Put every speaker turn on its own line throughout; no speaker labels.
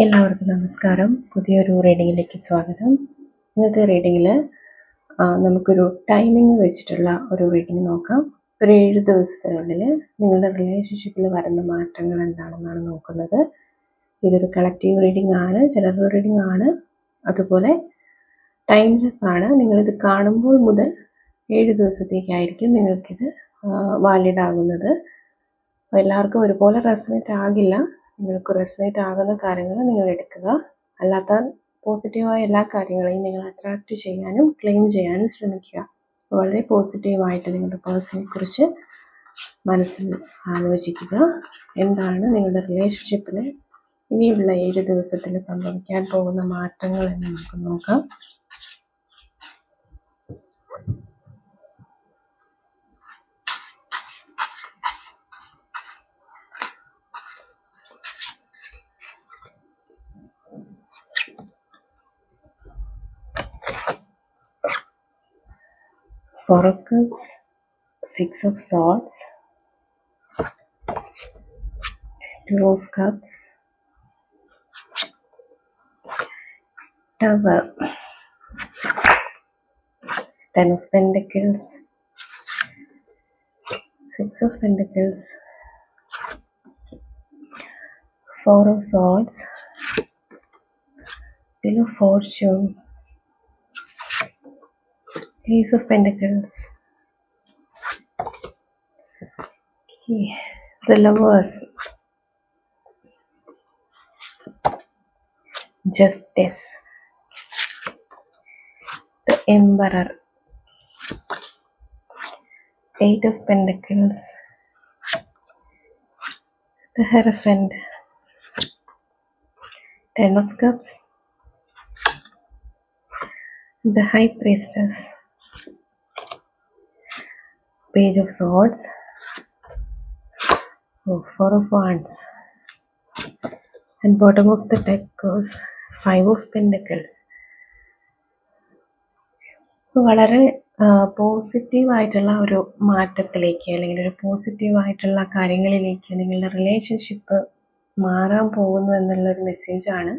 എല്ലാവർക്കും നമസ്കാരം. പുതിയൊരു റീഡിങ്ങിലേക്ക് സ്വാഗതം. ഇന്നത്തെ റീഡിങ്ങിൽ നമുക്കൊരു ടൈമിംഗ് വെച്ചിട്ടുള്ള ഒരു റീഡിങ് നോക്കാം. ഒരു 7 ദിവസത്തിനുള്ളിൽ നിങ്ങളുടെ റിലേഷൻഷിപ്പിൽ വരുന്ന മാറ്റങ്ങൾ എന്താണെന്നാണ് നോക്കുന്നത്. ഇതൊരു കളക്റ്റീവ് റീഡിംഗ് ആണ്, ജനറൽ റീഡിംഗ് ആണ്, അതുപോലെ ടൈംലെസ് ആണ്. നിങ്ങളിത് കാണുമ്പോൾ മുതൽ 7 ദിവസത്തേക്കായിരിക്കും നിങ്ങൾക്കിത് വാലിഡ് ആകുന്നത്. എല്ലാവർക്കും ഒരുപോലെ റെസണേറ്റ് ആകില്ല. നിങ്ങൾക്ക് റെസണേറ്റ് ആകുന്ന കാര്യങ്ങൾ നിങ്ങൾ എടുക്കുക. അല്ലാത്ത പോസിറ്റീവായ എല്ലാ കാര്യങ്ങളെയും നിങ്ങൾ അട്രാക്റ്റ് ചെയ്യാനും ക്ലെയിം ചെയ്യാനും ശ്രമിക്കുക. വളരെ പോസിറ്റീവായിട്ട് നിങ്ങളുടെ പേഴ്സണെ കുറിച്ച് മനസ്സിൽ ആലോചിക്കുക. എന്താണ് നിങ്ങളുടെ റിലേഷൻഷിപ്പിൽ ഇനിയുള്ള 7 ദിവസത്തിൽ സംഭവിക്കാൻ പോകുന്ന മാറ്റങ്ങൾ എന്ന് നമുക്ക് നോക്കാം. Four of Cups, Six of Swords, Two of Cups, Tower, Ten of Pentacles, Six of Pentacles, Four of Swords, Wheel of Fortune, Ace of Pentacles. Okay. The Lovers, Justice, the Emperor, Eight of Pentacles, the Hierophant, Ten of Cups, the High Priestess, Page of Swords, Four of Wands, and bottom of the deck goes Five of Pentacles. വളരെ പോസിറ്റീവായിട്ടുള്ള ഒരു മാറ്റത്തിലേക്ക് അല്ലെങ്കിൽ ഒരു പോസിറ്റീവായിട്ടുള്ള കാര്യങ്ങളിലേക്ക് നിങ്ങളുടെ relationship മാറാൻ പോകുന്നു എന്നുള്ളൊരു മെസ്സേജാണ്.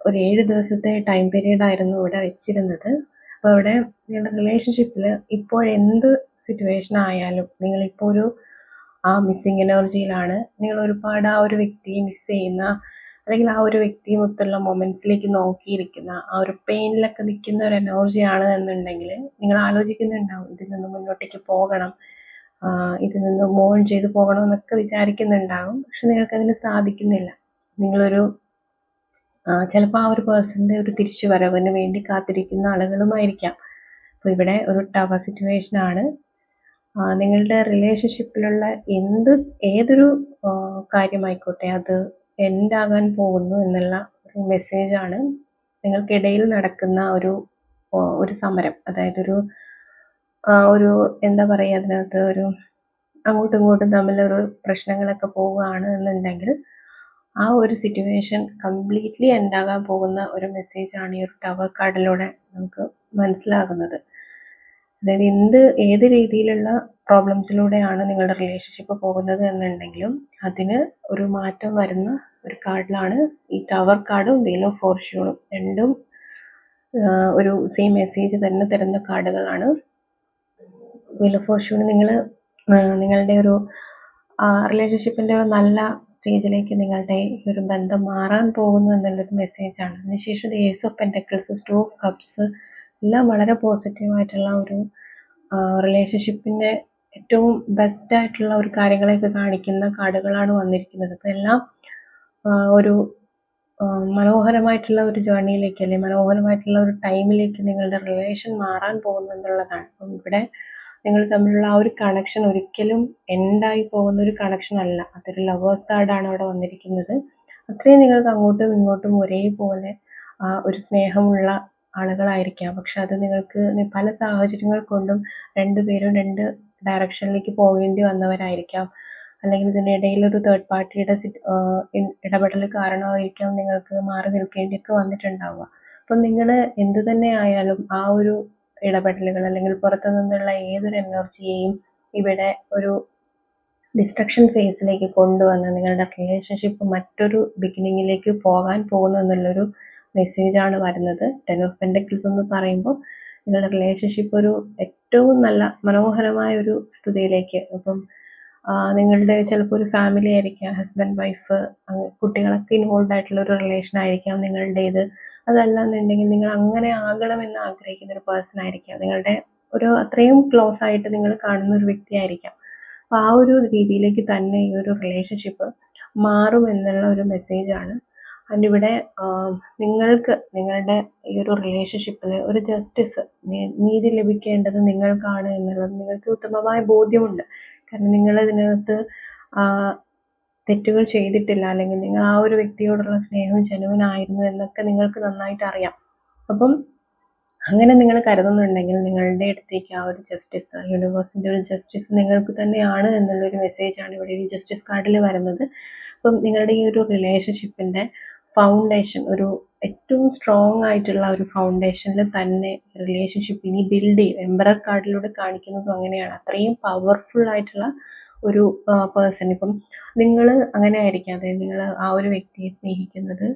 ഒരു 7 ദിവസത്തെ ടൈം പീരീഡ് ആയിരുന്നു ഇവിടെ വെച്ചിരുന്നത്. അപ്പോൾ ഇവിടെ നിങ്ങളുടെ റിലേഷൻഷിപ്പിൽ ഇപ്പോൾ എന്ത് സിറ്റുവേഷൻ ആയാലും നിങ്ങളിപ്പോൾ ഒരു മിസ്സിങ് എനർജിയിലാണ്. നിങ്ങൾ ഒരുപാട് ആ ഒരു വ്യക്തിയെ മിസ് ചെയ്യുന്ന, അല്ലെങ്കിൽ ആ ഒരു വ്യക്തിയുമൊത്തുള്ള മൊമെൻറ്റ്സിലേക്ക് നോക്കിയിരിക്കുന്ന, ആ ഒരു പെയിനിലൊക്കെ നിൽക്കുന്ന ഒരു എനർജിയാണ് എന്നുണ്ടെങ്കിൽ നിങ്ങൾ ആലോചിക്കുന്നുണ്ടാവും ഇതിൽ നിന്ന് മുന്നോട്ടേക്ക് പോകണം, ഇതിൽ നിന്ന് മൂവ് ഓൺ ചെയ്ത് പോകണം എന്നൊക്കെ വിചാരിക്കുന്നുണ്ടാവും. പക്ഷെ നിങ്ങൾക്കതിന് സാധിക്കുന്നില്ല. നിങ്ങളൊരു ചിലപ്പോൾ ആ ഒരു പേഴ്സൻ്റെ ഒരു തിരിച്ചുവരവിന് വേണ്ടി കാത്തിരിക്കുന്ന ആളുകളുമായിരിക്കാം. അപ്പോൾ ഇവിടെ ഒരു ടവർ സിറ്റുവേഷനാണ്. നിങ്ങളുടെ റിലേഷൻഷിപ്പിലുള്ള ഏതൊരു കാര്യമായിക്കോട്ടെ അത് എൻഡാകാൻ പോകുന്നു എന്നുള്ള ഒരു മെസ്സേജാണ്. നിങ്ങൾക്കിടയിൽ നടക്കുന്ന ഒരു സമരം, അതായത് ഒരു എന്താ പറയുക, അതിനകത്ത് ഒരു അങ്ങോട്ടും ഇങ്ങോട്ടും തമ്മിലൊരു പ്രശ്നങ്ങളൊക്കെ പോവുകയാണ് എന്നുണ്ടെങ്കിൽ ആ ഒരു സിറ്റുവേഷൻ കംപ്ലീറ്റ്ലി എൻഡാകാൻ പോകുന്ന ഒരു മെസ്സേജാണ് ഈ ഒരു ടവർ കാർഡിലൂടെ നമുക്ക് മനസ്സിലാകുന്നത്. അതായത് ഏത് രീതിയിലുള്ള പ്രോബ്ലംസിലൂടെയാണ് നിങ്ങളുടെ റിലേഷൻഷിപ്പ് പോകുന്നത് എന്നുണ്ടെങ്കിലും അതിന് ഒരു മാറ്റം വരുന്ന ഒരു കാർഡിലാണ് ഈ ടവർ കാർഡും വീൽ ഓഫ് ഫോർച്യൂണും. രണ്ടും ഒരു സെയിം മെസ്സേജ് തന്നെ തരുന്ന കാർഡുകളാണ്. വീൽ ഓഫ് ഫോർച്യൂൺ നിങ്ങളുടെ ഒരു റിലേഷൻഷിപ്പിൻ്റെ ഒരു നല്ല സ്റ്റേജിലേക്ക് നിങ്ങളുടെ ഒരു ബന്ധം മാറാൻ പോകുന്നു എന്നുള്ളൊരു മെസ്സേജാണ്. അതിനുശേഷം ace of pentacles, two of cups എല്ലാം വളരെ പോസിറ്റീവായിട്ടുള്ള ഒരു റിലേഷൻഷിപ്പിൻ്റെ ഏറ്റവും ബെസ്റ്റായിട്ടുള്ള ഒരു കാര്യങ്ങളെയൊക്കെ കാണിക്കുന്ന കാർഡുകളാണ് വന്നിരിക്കുന്നത്. അപ്പോൾ എല്ലാം ഒരു മനോഹരമായിട്ടുള്ള ഒരു ജേർണിയിലേക്ക്, അല്ലെങ്കിൽ മനോഹരമായിട്ടുള്ള ഒരു ടൈമിലേക്ക് നിങ്ങളുടെ റിലേഷൻ മാറാൻ പോകുന്നു എന്നുള്ളതാണ്. അപ്പം ഇവിടെ നിങ്ങൾ തമ്മിലുള്ള ആ ഒരു കണക്ഷൻ ഒരിക്കലും എൻഡായി പോകുന്ന ഒരു കണക്ഷൻ അല്ല. അതൊരു ലവേഴ്സ് കാർഡാണ് അവിടെ വന്നിരിക്കുന്നത്. അത്രയും നിങ്ങൾക്ക് അങ്ങോട്ടും ഇങ്ങോട്ടും ഒരേപോലെ ഒരു സ്നേഹമുള്ള ആളുകളായിരിക്കാം. പക്ഷെ അത് നിങ്ങൾക്ക് പല സാഹചര്യങ്ങൾ കൊണ്ടും രണ്ടുപേരും രണ്ട് ഡയറക്ഷനിലേക്ക് പോകേണ്ടി വന്നവരായിരിക്കാം. അല്ലെങ്കിൽ ഇതിനിടയിലൊരു തേർഡ് പാർട്ടിയുടെ ഇടപെടൽ കാരണമായിരിക്കാം നിങ്ങൾക്ക് മാറി നിൽക്കേണ്ടിയൊക്കെ വന്നിട്ടുണ്ടാവുക. അപ്പം നിങ്ങൾ എന്തു തന്നെ ആയാലും ആ ഒരു ഇടപെടലുകൾ അല്ലെങ്കിൽ പുറത്തു നിന്നുള്ള ഏതൊരു എനർജിയെയും ഇവിടെ ഒരു ഡിസ്ട്രക്ഷൻ ഫേസിലേക്ക് കൊണ്ടുവന്ന് നിങ്ങളുടെ റിലേഷൻഷിപ്പ് മറ്റൊരു ബിഗിനിങ്ങിലേക്ക് പോകാൻ പോകുന്നു എന്നുള്ളൊരു മെസ്സേജാണ് വരുന്നത്. 10 ഓഫ് പെന്റക്കിൾസ് എന്ന് പറയുമ്പോൾ നിങ്ങളുടെ റിലേഷൻഷിപ്പ് ഒരു ഏറ്റവും നല്ല മനോഹരമായ ഒരു സ്ഥിതിയിലേക്ക്, ഇപ്പം നിങ്ങളുടെ ചിലപ്പോൾ ഒരു ഫാമിലി ആയിരിക്കാം, ഹസ്ബൻഡ് വൈഫ് കുട്ടികളൊക്കെ ഇൻവോൾവ് ആയിട്ടുള്ള ഒരു റിലേഷൻ ആയിരിക്കാം നിങ്ങളുടേത്. അതല്ലാന്നുണ്ടെങ്കിൽ നിങ്ങൾ അങ്ങനെ ആകണമെന്ന് ആഗ്രഹിക്കുന്ന ഒരു പേഴ്സൺ ആയിരിക്കാം, നിങ്ങളുടെ ഒരു അത്രയും ക്ലോസ് ആയിട്ട് നിങ്ങൾ കാണുന്ന ഒരു വ്യക്തിയായിരിക്കാം. അപ്പോൾ ആ ഒരു രീതിയിലേക്ക് തന്നെ ഈ ഒരു റിലേഷൻഷിപ്പ് മാറും എന്നുള്ള ഒരു മെസ്സേജാണ്. ആൻഡ് ഇവിടെ നിങ്ങൾക്ക് നിങ്ങളുടെ ഈ ഒരു റിലേഷൻഷിപ്പിൽ ഒരു ജസ്റ്റിസ്, നീതി ലഭിക്കേണ്ടത് നിങ്ങൾക്കാണ് എന്നുള്ളത് നിങ്ങൾക്ക് ഉത്തമമായ ബോധ്യമുണ്ട്. കാരണം നിങ്ങൾ ഇതിനകത്ത് തെറ്റുകൾ ചെയ്തിട്ടില്ല, അല്ലെങ്കിൽ നിങ്ങൾ ആ ഒരു വ്യക്തിയോടുള്ള സ്നേഹം ജെനുവിൻ ആയിരുന്നു എന്നൊക്കെ നിങ്ങൾക്ക് നന്നായിട്ട് അറിയാം. അപ്പം അങ്ങനെ നിങ്ങൾ കരുതുന്നുണ്ടെങ്കിൽ നിങ്ങളുടെ അടുത്തേക്ക് ആ ഒരു ജസ്റ്റിസ്, യൂണിവേഴ്സിൻ്റെ ഒരു ജസ്റ്റിസ് നിങ്ങൾക്ക് തന്നെയാണ് എന്നുള്ളൊരു മെസ്സേജാണ് ഇവിടെ ഈ ജസ്റ്റിസ് കാർഡിൽ വരുന്നത്. അപ്പം നിങ്ങളുടെ ഈ ഒരു റിലേഷൻഷിപ്പിൻ്റെ ഫൗണ്ടേഷൻ ഒരു ഏറ്റവും സ്ട്രോങ് ആയിട്ടുള്ള ഒരു ഫൗണ്ടേഷനിൽ തന്നെ റിലേഷൻഷിപ്പ് ഇനി ബിൽഡ് ചെയ്യും. എംബറർ കാർഡിലൂടെ കാണിക്കുന്നതും അങ്ങനെയാണ്. അത്രയും പവർഫുൾ ആയിട്ടുള്ള ഒരു പേഴ്സൺ. ഇപ്പം നിങ്ങൾ അങ്ങനെ ആയിരിക്കാം, അതായത് നിങ്ങൾ ആ ഒരു വ്യക്തിയെ സ്നേഹിക്കുന്നത്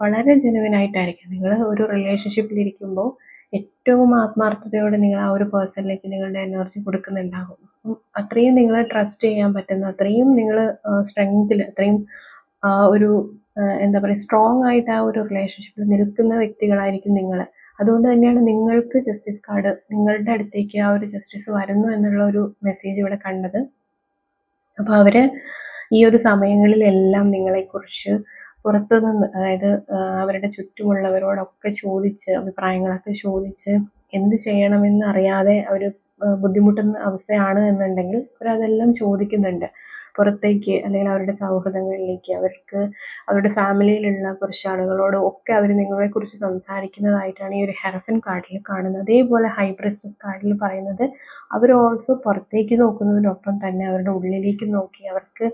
വളരെ ജെനുവിൻ ആയിട്ടായിരിക്കും. നിങ്ങൾ ഒരു റിലേഷൻഷിപ്പിലിരിക്കുമ്പോൾ ഏറ്റവും ആത്മാർത്ഥതയോടെ നിങ്ങൾ ആ ഒരു പേഴ്സണിലേക്ക് നിങ്ങളുടെ എനർജി കൊടുക്കുന്നുണ്ടാകും. അപ്പം അത്രയും നിങ്ങളെ ട്രസ്റ്റ് ചെയ്യാൻ പറ്റുന്ന, അത്രയും നിങ്ങൾ സ്ട്രെങ്തിൽ, അത്രയും ഒരു എന്താ പറയുക, സ്ട്രോങ് ആയിട്ട് ആ ഒരു റിലേഷൻഷിപ്പിൽ നിൽക്കുന്ന വ്യക്തികളായിരിക്കും നിങ്ങൾ. അതുകൊണ്ട് തന്നെയാണ് നിങ്ങൾക്ക് ജസ്റ്റിസ് കാർഡ്, നിങ്ങളുടെ അടുത്തേക്ക് ആ ഒരു ജസ്റ്റിസ് വരുന്നു എന്നുള്ള ഒരു മെസ്സേജ് ഇവിടെ കണ്ടത്. അപ്പോൾ അവർ ഈ ഒരു സമയങ്ങളിലെല്ലാം നിങ്ങളെക്കുറിച്ച് പുറത്തുനിന്ന്, അതായത് അവരുടെ ചുറ്റുമുള്ളവരോടൊക്കെ ചോദിച്ച്, അഭിപ്രായങ്ങളൊക്കെ ചോദിച്ച് എന്ത് ചെയ്യണമെന്ന് അറിയാതെ അവർ ബുദ്ധിമുട്ടുന്ന അവസ്ഥയാണ് എന്നുണ്ടെങ്കിൽ അവരതെല്ലാം ചോദിക്കുന്നുണ്ട് പുറത്തേക്ക്, അല്ലെങ്കിൽ അവരുടെ സൗഹൃദങ്ങളിലേക്ക്, അവർക്ക് അവരുടെ ഫാമിലിയിലുള്ള കുറച്ച് ആളുകളോട് ഒക്കെ അവർ നിങ്ങളെക്കുറിച്ച് സംസാരിക്കുന്നതായിട്ടാണ് ഈ ഒരു ഹെറഫൻ കാർഡിൽ കാണുന്നത്. അതേപോലെ ഹൈ പ്രീസ്റ്റസ് കാർഡിൽ പറയുന്നത് അവർ ഓൾസോ പുറത്തേക്ക് നോക്കുന്നതിനൊപ്പം തന്നെ അവരുടെ ഉള്ളിലേക്ക് നോക്കി അവർക്ക്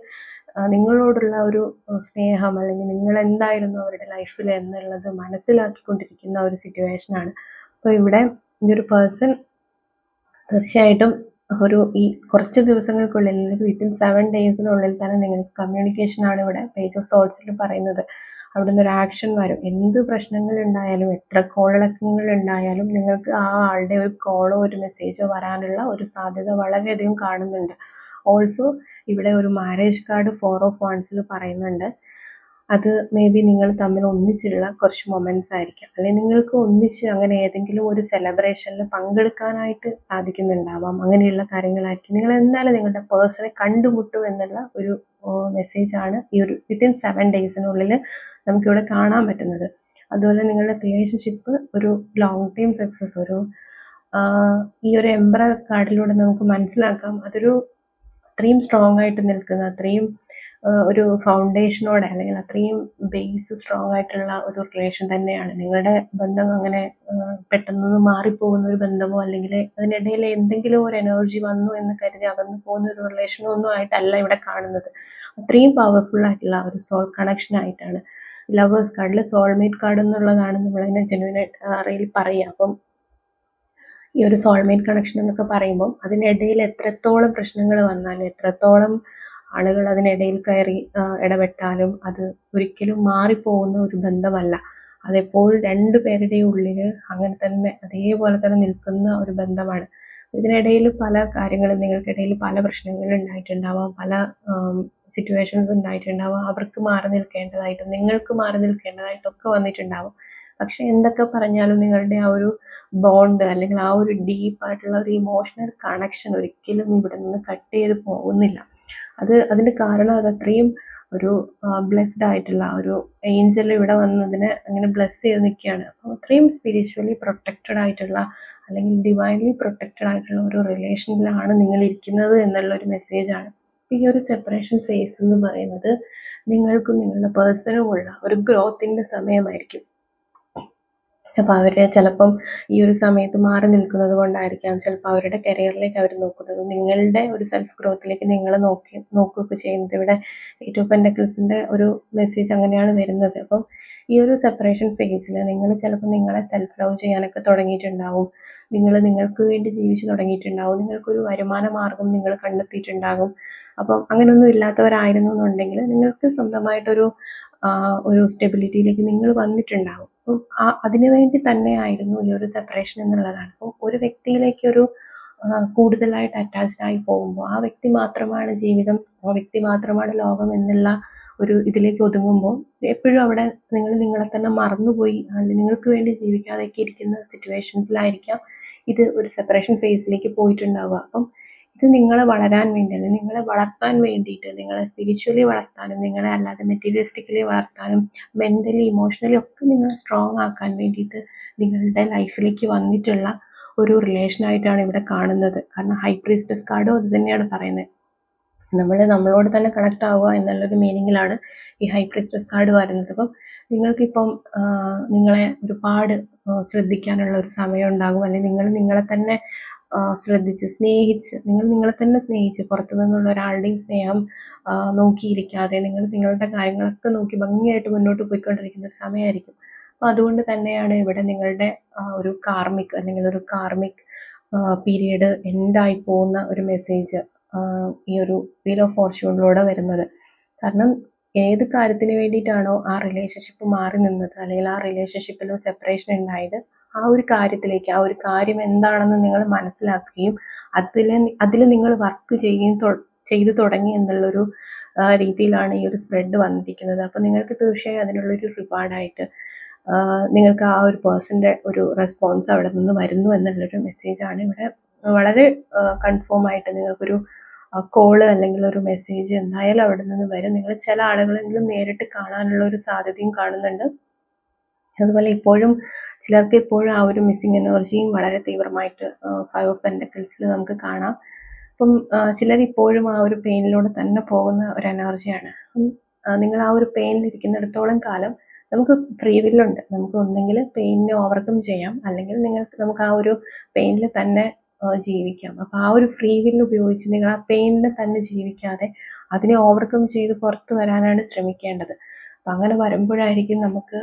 നിങ്ങളോടുള്ള ഒരു സ്നേഹം, അല്ലെങ്കിൽ നിങ്ങൾ എന്തായിരുന്നു അവരുടെ ലൈഫിൽ എന്നുള്ളത് മനസ്സിലാക്കിക്കൊണ്ടിരിക്കുന്ന ഒരു സിറ്റുവേഷനാണ്. അപ്പോൾ ഇവിടെ ഈ ഒരു പേഴ്സൺ തീർച്ചയായിട്ടും ഈ കുറച്ച് ദിവസങ്ങൾക്കുള്ളിൽ, വിത്തിൻ 7 ഡേയ്സിനുള്ളിൽ തന്നെ നിങ്ങൾക്ക് കമ്മ്യൂണിക്കേഷനാണ് ഇവിടെ പേജ് ഓഫ് സോൾസിൽ പറയുന്നത്. അവിടെ നിന്നൊരു ആക്ഷൻ വരും. എന്ത് പ്രശ്നങ്ങൾ ഉണ്ടായാലും, എത്ര കോളിളക്കങ്ങൾ ഉണ്ടായാലും നിങ്ങൾക്ക് ആ ആളുടെ ഒരു കോളോ ഒരു മെസ്സേജോ വരാനുള്ള ഒരു സാധ്യത വളരെയധികം കാണുന്നുണ്ട്. ഓൾസോ ഇവിടെ ഒരു മാരേജ് കാർഡ് 4 ഓഫ് വാൻഡ്സിൽ പറയുന്നുണ്ട്. അത് മേ ബി നിങ്ങൾ തമ്മിൽ ഒന്നിച്ചുള്ള കുറച്ച് മൊമെൻറ്റ്സ് ആയിരിക്കാം, അല്ലെങ്കിൽ നിങ്ങൾക്ക് ഒന്നിച്ച് അങ്ങനെ ഏതെങ്കിലും ഒരു സെലിബ്രേഷനിൽ പങ്കെടുക്കാനായിട്ട് സാധിക്കുന്നുണ്ടാവാം. അങ്ങനെയുള്ള കാര്യങ്ങളായിരിക്കും. നിങ്ങൾ എന്തായാലും നിങ്ങളുടെ പേഴ്സണെ കണ്ടുമുട്ടും എന്നുള്ള ഒരു മെസ്സേജാണ് ഈ ഒരു വിത്തിൻ 7 ഡേയ്സിനുള്ളിൽ നമുക്കിവിടെ കാണാൻ പറ്റുന്നത്. അതുപോലെ നിങ്ങളുടെ റിലേഷൻഷിപ്പ് ഒരു ലോങ് ടൈം സക്സസ്, ഈ ഒരു എംബറർ കാർഡിലൂടെ നമുക്ക് മനസ്സിലാക്കാം അതൊരു അത്രയും സ്ട്രോങ് ആയിട്ട് നിൽക്കുന്ന, അത്രയും ഒരു ഫൗണ്ടേഷനോടെ, അല്ലെങ്കിൽ അത്രയും ബേസ് സ്ട്രോങ് ആയിട്ടുള്ള ഒരു റിലേഷൻ തന്നെയാണ്. നിങ്ങളുടെ ബന്ധം അങ്ങനെ പെട്ടെന്ന് മാറിപ്പോകുന്ന ഒരു ബന്ധമോ, അല്ലെങ്കിൽ അതിനിടയിൽ എന്തെങ്കിലും ഒരു എനർജി വന്നു എന്ന് കരുതി അകന്നു പോകുന്ന ഒരു റിലേഷനോ ഒന്നും ആയിട്ടല്ല ഇവിടെ കാണുന്നത്. അത്രയും പവർഫുൾ ആയിട്ടുള്ള ഒരു സോൾ കണക്ഷൻ ആയിട്ടാണ്. ലവേഴ്സ് കാർഡിൽ സോൾമേറ്റ് കാർഡ് എന്നുള്ളതാണ് നമ്മളതിനെ ജെന്യുവനായിട്ട് അറിയിൽ പറയുക. അപ്പം ഈ ഒരു സോൾമേറ്റ് കണക്ഷൻ എന്നൊക്കെ പറയുമ്പോൾ അതിനിടയിൽ എത്രത്തോളം പ്രശ്നങ്ങൾ വന്നാലും, എത്രത്തോളം ആളുകൾ അതിനിടയിൽ കയറി ഇടപെട്ടാലും അത് ഒരിക്കലും മാറിപ്പോകുന്ന ഒരു ബന്ധമല്ല. അതെപ്പോഴും 2 പേരുടെയും ഉള്ളിൽ അങ്ങനെ തന്നെ അതേപോലെ തന്നെ നിൽക്കുന്ന ഒരു ബന്ധമാണ്. ഇതിനിടയിൽ പല കാര്യങ്ങളും, നിങ്ങൾക്കിടയിൽ പല പ്രശ്നങ്ങൾ ഉണ്ടായിട്ടുണ്ടാവാം, പല സിറ്റുവേഷൻസ് ഉണ്ടായിട്ടുണ്ടാവാം. അവർക്ക് മാറി നിൽക്കേണ്ടതായിട്ടും നിങ്ങൾക്ക് മാറി നിൽക്കേണ്ടതായിട്ടും ഒക്കെ വന്നിട്ടുണ്ടാവും. പക്ഷെ എന്തൊക്കെ പറഞ്ഞാലും നിങ്ങളുടെ ആ ഒരു ബോണ്ട്, അല്ലെങ്കിൽ ആ ഒരു ഡീപ്പായിട്ടുള്ള ഒരു ഇമോഷണൽ കണക്ഷൻ ഒരിക്കലും ഇവിടെ നിന്ന് കട്ട് ചെയ്ത് പോകുന്നില്ല. അതിൻ്റെ കാരണം അത് അത്രയും ഒരു ബ്ലെസ്ഡ് ആയിട്ടുള്ള ഒരു ഏഞ്ചൽ ഇവിടെ വന്നതിനെ അങ്ങനെ ബ്ലെസ് ചെയ്ത് നിൽക്കുകയാണ്. അപ്പോൾ അത്രയും സ്പിരിച്വലി പ്രൊട്ടക്റ്റഡ് ആയിട്ടുള്ള, അല്ലെങ്കിൽ ഡിവൈൻലി പ്രൊട്ടക്റ്റഡ് ആയിട്ടുള്ള ഒരു റിലേഷനിലാണ് നിങ്ങൾ ഇരിക്കുന്നത് എന്നുള്ളൊരു മെസ്സേജാണ്. ഈ ഒരു സെപ്പറേഷൻ ഫേസ് എന്ന് പറയുന്നത് നിങ്ങൾക്കും നിങ്ങളുടെ പേഴ്സണുമുള്ള ഒരു ഗ്രോത്തിൻ്റെ സമയമായിരിക്കും. അപ്പോൾ അവർ ചിലപ്പം ഈ ഒരു സമയത്ത് മാറി നിൽക്കുന്നത് കൊണ്ടായിരിക്കാം ചിലപ്പോൾ അവരുടെ കരിയറിലേക്ക് അവർ നോക്കുന്നത്. നിങ്ങളുടെ ഒരു സെൽഫ് ഗ്രോത്തിലേക്ക് നിങ്ങൾ നോക്കുകയൊക്കെ ചെയ്യുന്നത്. ഇവിടെ 8 ഓഫ് പെന്റക്കിൾസിൻ്റെ ഒരു മെസ്സേജ് അങ്ങനെയാണ് വരുന്നത്. അപ്പം ഈ ഒരു സെപ്പറേഷൻ ഫേസിൽ നിങ്ങൾ ചിലപ്പോൾ നിങ്ങളെ സെൽഫ് ലവ് ചെയ്യാനൊക്കെ തുടങ്ങിയിട്ടുണ്ടാവും. നിങ്ങൾ നിങ്ങൾക്ക് വേണ്ടി ജീവിച്ച് തുടങ്ങിയിട്ടുണ്ടാവും. നിങ്ങൾക്കൊരു വരുമാന മാർഗം നിങ്ങൾ കണ്ടെത്തിയിട്ടുണ്ടാകും. അപ്പം അങ്ങനെയൊന്നും ഇല്ലാത്തവരായിരുന്നു എന്നുണ്ടെങ്കിൽ നിങ്ങൾക്ക് സ്വന്തമായിട്ടൊരു ഒരു സ്റ്റെബിലിറ്റിയിലേക്ക് നിങ്ങൾ വന്നിട്ടുണ്ടാകും. അപ്പം അതിനു വേണ്ടി തന്നെയായിരുന്നു ഈ ഒരു സെപ്പറേഷൻ എന്നുള്ളതാണ്. അപ്പം ഒരു വ്യക്തിയിലേക്കൊരു കൂടുതലായിട്ട് അറ്റാച്ച്ഡ് ആയി പോകുമ്പോൾ ആ വ്യക്തി മാത്രമാണ് ജീവിതം, ആ വ്യക്തി മാത്രമാണ് ലോകം എന്നുള്ള ഒരു ഇതിലേക്ക് ഒതുങ്ങുമ്പോൾ എപ്പോഴും അവിടെ നിങ്ങൾ നിങ്ങളെ തന്നെ മറന്നുപോയി അല്ലെങ്കിൽ നിങ്ങൾക്ക് വേണ്ടി ജീവിക്കാതെയൊക്കെ ഇരിക്കുന്ന സിറ്റുവേഷൻസിലായിരിക്കാം ഇത് ഒരു സെപ്പറേഷൻ ഫേസിലേക്ക് പോയിട്ടുണ്ടാവുക. അപ്പം ഇത് നിങ്ങളെ വളരാൻ വേണ്ടി അല്ലെങ്കിൽ നിങ്ങളെ വളർത്താൻ വേണ്ടിയിട്ട്, നിങ്ങളെ സ്പിരിച്വലി വളർത്താനും നിങ്ങളെ അല്ലാതെ മെറ്റീരിയലിസ്റ്റിക്കലി വളർത്താനും മെൻ്റലി ഇമോഷണലി ഒക്കെ നിങ്ങളെ സ്ട്രോങ് ആക്കാൻ വേണ്ടിയിട്ട് നിങ്ങളുടെ ലൈഫിലേക്ക് വന്നിട്ടുള്ള ഒരു റിലേഷനായിട്ടാണ് ഇവിടെ കാണുന്നത്. കാരണം ഹൈ പ്രീസ്റ്റസ് കാർഡും അത് തന്നെയാണ് പറയുന്നത്. നമ്മളോട് തന്നെ കണക്ട് ആവുക എന്നുള്ളൊരു മീനിങ്ങിലാണ് ഈ ഹൈ പ്രീസ്റ്റസ് കാർഡ് വരുന്നത്. അപ്പം നിങ്ങൾക്കിപ്പം നിങ്ങളെ ഒരുപാട് ശ്രദ്ധിക്കാനുള്ള ഒരു സമയം ഉണ്ടാകും, അല്ലെങ്കിൽ നിങ്ങൾ നിങ്ങളെ തന്നെ ശ്രദ്ധിച്ച് സ്നേഹിച്ച് നിങ്ങളെ തന്നെ സ്നേഹിച്ച് പുറത്തു നിന്നുള്ള ഒരാളുടെയും സ്നേഹം നോക്കിയിരിക്കാതെ നിങ്ങൾ നിങ്ങളുടെ കാര്യങ്ങളൊക്കെ നോക്കി ഭംഗിയായിട്ട് മുന്നോട്ട് പോയിക്കൊണ്ടിരിക്കുന്ന ഒരു സമയമായിരിക്കും. അപ്പം അതുകൊണ്ട് തന്നെയാണ് ഇവിടെ നിങ്ങളുടെ ഒരു കാർമിക് അല്ലെങ്കിൽ ഒരു കാർമിക് പീരീഡ് എൻഡായി പോകുന്ന ഒരു മെസ്സേജ് ഈ ഒരു വീൽ ഓഫ് ഫോർച്യൂണിലൂടെ വരുന്നത്. കാരണം ഏത് കാര്യത്തിന് വേണ്ടിയിട്ടാണോ ആ റിലേഷൻഷിപ്പ് മാറി നിന്നത് അല്ലെങ്കിൽ ആ റിലേഷൻഷിപ്പിൽ സെപ്പറേഷൻ ഉണ്ടായത്, ആ ഒരു കാര്യത്തിലേക്ക്, ആ ഒരു കാര്യം എന്താണെന്ന് നിങ്ങൾ മനസ്സിലാക്കുകയും അതിൽ നിങ്ങൾ വർക്ക് ചെയ്തു തുടങ്ങി എന്നുള്ളൊരു രീതിയിലാണ് ഈ ഒരു സ്പ്രെഡ് വന്നിരിക്കുന്നത്. അപ്പോൾ നിങ്ങൾക്ക് തീർച്ചയായും അതിനുള്ളൊരു റിവാർഡായിട്ട് നിങ്ങൾക്ക് ആ ഒരു പേഴ്സൻ്റെ ഒരു റെസ്പോൺസ് അവിടെ നിന്ന് വരുന്നു എന്നുള്ളൊരു മെസ്സേജാണ് ഇവിടെ വളരെ കൺഫേം ആയിട്ട് നിങ്ങൾക്കൊരു കോള് അല്ലെങ്കിൽ ഒരു മെസ്സേജ് എന്തായാലും അവിടെ നിന്ന് വരും. നിങ്ങൾ ചില ആളുകളെങ്കിലും നേരിട്ട് കാണാനുള്ള ഒരു സാധ്യതയും കാണുന്നുണ്ട്. അതുപോലെ ഇപ്പോഴും ചിലർക്ക് ഇപ്പോഴും ആ ഒരു മിസ്സിങ് എനർജിയും വളരെ തീവ്രമായിട്ട് 5 ഓഫ് പെൻറ്റക്കിൾസിൽ നമുക്ക് കാണാം. അപ്പം ചിലർ ഇപ്പോഴും ആ ഒരു പെയിനിലൂടെ തന്നെ പോകുന്ന ഒരു എനർജിയാണ്. നിങ്ങൾ ആ ഒരു പെയിനിൽ ഇരിക്കുന്നിടത്തോളം കാലം നമുക്ക് ഫ്രീ വില്ലുണ്ട്. നമുക്ക് ഒന്നെങ്കിൽ പെയിനിനെ ഓവർകം ചെയ്യാം, അല്ലെങ്കിൽ നമുക്ക് ആ ഒരു പെയിനിൽ തന്നെ ജീവിക്കാം. അപ്പോൾ ആ ഒരു ഫ്രീ വില്ല് ഉപയോഗിച്ച് നിങ്ങൾ ആ പെയിനിനെ തന്നെ ജീവിക്കാതെ അതിനെ ഓവർകം ചെയ്ത് പുറത്തു വരാനാണ് ശ്രമിക്കേണ്ടത്. അപ്പം അങ്ങനെ വരുമ്പോഴായിരിക്കും നമുക്ക്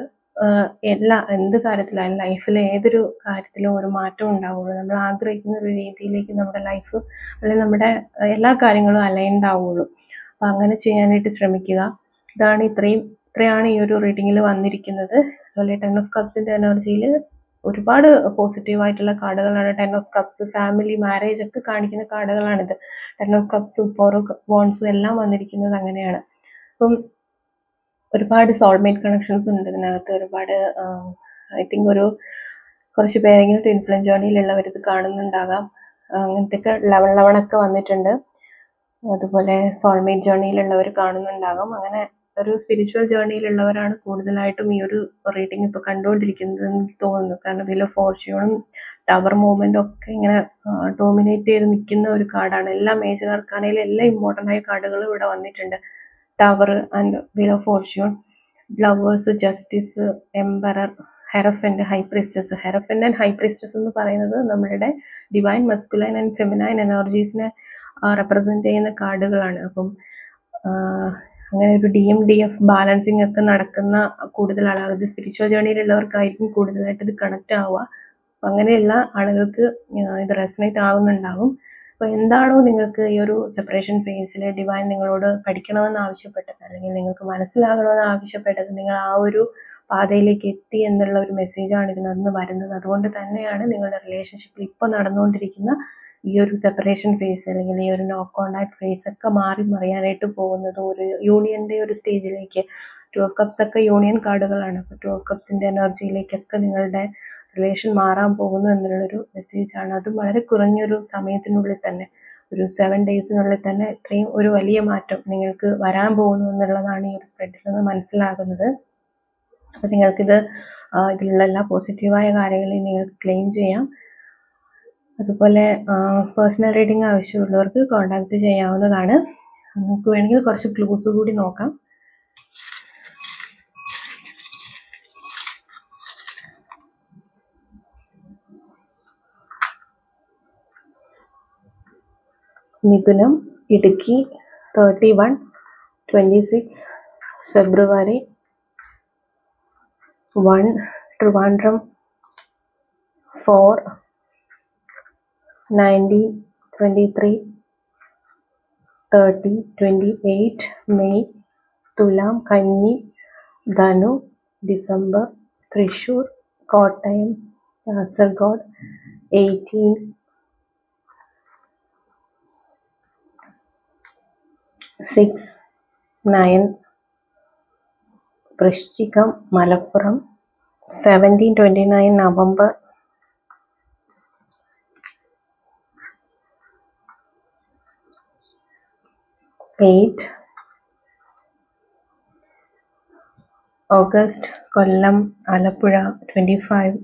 എന്ത് കാര്യത്തിലായാലും ലൈഫിലെ ഏതൊരു കാര്യത്തിലും ഒരു മാറ്റം ഉണ്ടാവുള്ളൂ. നമ്മൾ ആഗ്രഹിക്കുന്ന ഒരു രീതിയിലേക്ക് നമ്മുടെ ലൈഫ് അല്ലെങ്കിൽ നമ്മുടെ എല്ലാ കാര്യങ്ങളും അലൈൻഡ് ആവുള്ളൂ. അപ്പം അങ്ങനെ ചെയ്യാനായിട്ട് ശ്രമിക്കുക. ഇത്രയാണ് ഈ ഒരു റീഡിങ്ങിൽ വന്നിരിക്കുന്നത്. അതുപോലെ 10 ഓഫ് കപ്സിൻ്റെ എനർജിയിൽ ഒരുപാട് പോസിറ്റീവായിട്ടുള്ള കാർഡുകളാണ്. 10 ഓഫ് കപ്സ്, ഫാമിലി, മാരേജ് ഒക്കെ കാണിക്കുന്ന കാർഡുകളാണിത്. 10 ഓഫ് കപ്സും 4 ഓഫ് വോൺസും എല്ലാം വന്നിരിക്കുന്നത് അങ്ങനെയാണ്. അപ്പം ഒരുപാട് സോൾമേറ്റ് കണക്ഷൻസ് ഉണ്ട് ഇതിനകത്ത്. ഒരുപാട് ഐ തിങ്ക് കുറച്ച് പേരെങ്കിലും ട്വിൻ ഫ്ലെയിം ജേർണിയിലുള്ളവർ ഇത് കാണുന്നുണ്ടാകാം. അങ്ങനത്തെയൊക്കെ 11 ഒക്കെ വന്നിട്ടുണ്ട്. അതുപോലെ സോൾമേറ്റ് ജേർണിയിലുള്ളവർ കാണുന്നുണ്ടാകാം. അങ്ങനെ ഒരു സ്പിരിച്വൽ ജേർണിയിലുള്ളവരാണ് കൂടുതലായിട്ടും ഈ ഒരു റീഡിങ് ഇപ്പോൾ കണ്ടുകൊണ്ടിരിക്കുന്നത് എനിക്ക് തോന്നുന്നു. കാരണം വീൽ ഓഫ് ഫോർച്യൂണും ടവർ മൂവ്മെൻറ്റും ഒക്കെ ഇങ്ങനെ ഡോമിനേറ്റ് ചെയ്ത് നിൽക്കുന്ന ഒരു കാർഡാണ്. എല്ലാ മേജർ ആർക്കാനയിലും എല്ലാ ഇമ്പോർട്ടൻ്റ് ആയ കാർഡുകളും ഇവിടെ വന്നിട്ടുണ്ട്. Tower and wheel of fortune, lovers, justice, emperor, hierophant, high priestess. Hierophant and high priestess എന്ന് പറയുന്നത് നമ്മളുടെ ഡിവൈൻ മസ്കുലൈൻ ആൻഡ് ഫെമിനൈൻ എനർജീസിനെ റെപ്രസെൻ്റ് ചെയ്യുന്ന കാർഡുകളാണ്. അപ്പം അങ്ങനെ ഒരു DMDF ബാലൻസിങ് ഒക്കെ നടക്കുന്ന കൂടുതൽ ആളുകൾ, ഇത് സ്പിരിച്വൽ ജേർണിയിലുള്ളവർക്കായിരിക്കും കൂടുതലായിട്ട് ഇത് കണക്റ്റ് ആവുക. അപ്പം അങ്ങനെയുള്ള ആളുകൾക്ക് ഇത് റെസനേറ്റ് ആകുന്നുണ്ടാകും. അപ്പോൾ എന്താണോ നിങ്ങൾക്ക് ഈ ഒരു സെപ്പറേഷൻ ഫേസിൽ ഡിവൈൻ നിങ്ങളോട് പഠിക്കണമെന്ന് ആവശ്യപ്പെട്ടത് അല്ലെങ്കിൽ നിങ്ങൾക്ക് മനസ്സിലാകണമെന്ന് ആവശ്യപ്പെട്ടത്, നിങ്ങൾ ആ ഒരു പാതയിലേക്ക് എത്തി എന്നുള്ള ഒരു മെസ്സേജാണ് ഇതിനകത്ത് വരുന്നത്. അതുകൊണ്ട് തന്നെയാണ് നിങ്ങളുടെ റിലേഷൻഷിപ്പിൽ ഇപ്പോൾ നടന്നുകൊണ്ടിരിക്കുന്ന ഈ ഒരു സെപ്പറേഷൻ ഫേസ് അല്ലെങ്കിൽ ഈ ഒരു നോ കോണ്ടാക്ട് ഫേസ് ഒക്കെ മാറി മറിയാനായിട്ട് പോകുന്നത് ഒരു യൂണിയൻ്റെ ഒരു സ്റ്റേജിലേക്ക്. 2 ഓഫ് കപ്സ് ഒക്കെ യൂണിയൻ കാർഡുകളാണ്. അപ്പോൾ 2 ഓഫ് കപ്സിൻ്റെ എനർജിയിലേക്കൊക്കെ നിങ്ങളുടെ റിലേഷൻ മാറാൻ പോകുന്നു എന്നുള്ളൊരു മെസ്സേജാണ്. അതും വളരെ കുറഞ്ഞൊരു സമയത്തിനുള്ളിൽ തന്നെ, ഒരു 7 ഡേയ്സിനുള്ളിൽ തന്നെ ഇത്രയും ഒരു വലിയ മാറ്റം നിങ്ങൾക്ക് വരാൻ പോകുന്നു എന്നുള്ളതാണ് ഈ ഒരു സ്പ്രെഡിൽ നിന്ന് മനസ്സിലാകുന്നത്. അപ്പോൾ നിങ്ങൾക്കിത് ഇതിലുള്ള എല്ലാ പോസിറ്റീവായ കാര്യങ്ങളെയും നിങ്ങൾക്ക് ക്ലെയിം ചെയ്യാം. അതുപോലെ പേഴ്സണൽ റീഡിംഗ് ആവശ്യമുള്ളവർക്ക് കോൺടാക്റ്റ് ചെയ്യാവുന്നതാണ്. നമുക്ക് വേണമെങ്കിൽ കുറച്ച് ക്ലൂസ് കൂടി നോക്കാം. മിഥുനം, ഇടുക്കി 31, 26 ഫെബ്രുവരി, 1 ട്രിവാൻഡ്രം, 4 19 23 30, 28 മെയ് തുലാം, കന്നി, ധനു, ഡിസംബർ തൃശ്ശൂർ, കോട്ടയം, കാസർഗോഡ് 18, 6, 9 വൃശ്ചികം, മലപ്പുറം 17, 29 നവംബർ, 8 ഓഗസ്റ്റ്, കൊല്ലം, ആലപ്പുഴ 25,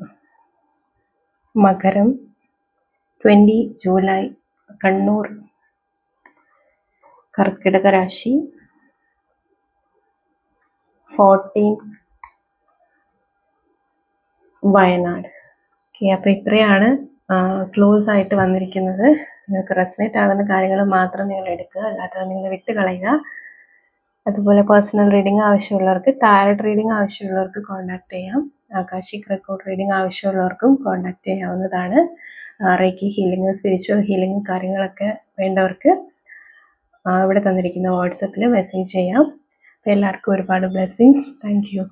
മകരം 20 ജൂലൈ, കണ്ണൂർ, കർക്കിടക രാശി 14 വയനാട്. ഓക്കെ, അപ്പോൾ ഇത്രയാണ് ക്ലോസ് ആയിട്ട് വന്നിരിക്കുന്നത്. നിങ്ങൾക്ക് റെസനേറ്റ് ആകുന്ന കാര്യങ്ങൾ മാത്രം നിങ്ങൾ എടുക്കുക, അല്ലാതെ നിങ്ങൾ വിട്ട് കളയുക. അതുപോലെ പേഴ്സണൽ റീഡിംഗ് ആവശ്യമുള്ളവർക്ക്, ടാരറ്റ് റീഡിംഗ് ആവശ്യമുള്ളവർക്ക് കോൺടാക്ട് ചെയ്യാം. ആകാശിക് റെക്കോർഡ് റീഡിംഗ് ആവശ്യമുള്ളവർക്കും കോൺടാക്ട് ചെയ്യാവുന്നതാണ്. റേക്കി ഹീലിംഗ്, സ്പിരിച്വൽ ഹീലിംഗ് കാര്യങ്ങളൊക്കെ വേണ്ടവർക്ക് ഇവിടെ തന്നിരിക്കുന്ന വാട്സപ്പിൽ മെസ്സേജ് ചെയ്യാം. അപ്പോൾ എല്ലാവർക്കും ഒരുപാട് ബ്ലെസ്സിങ്സ്. Thank you.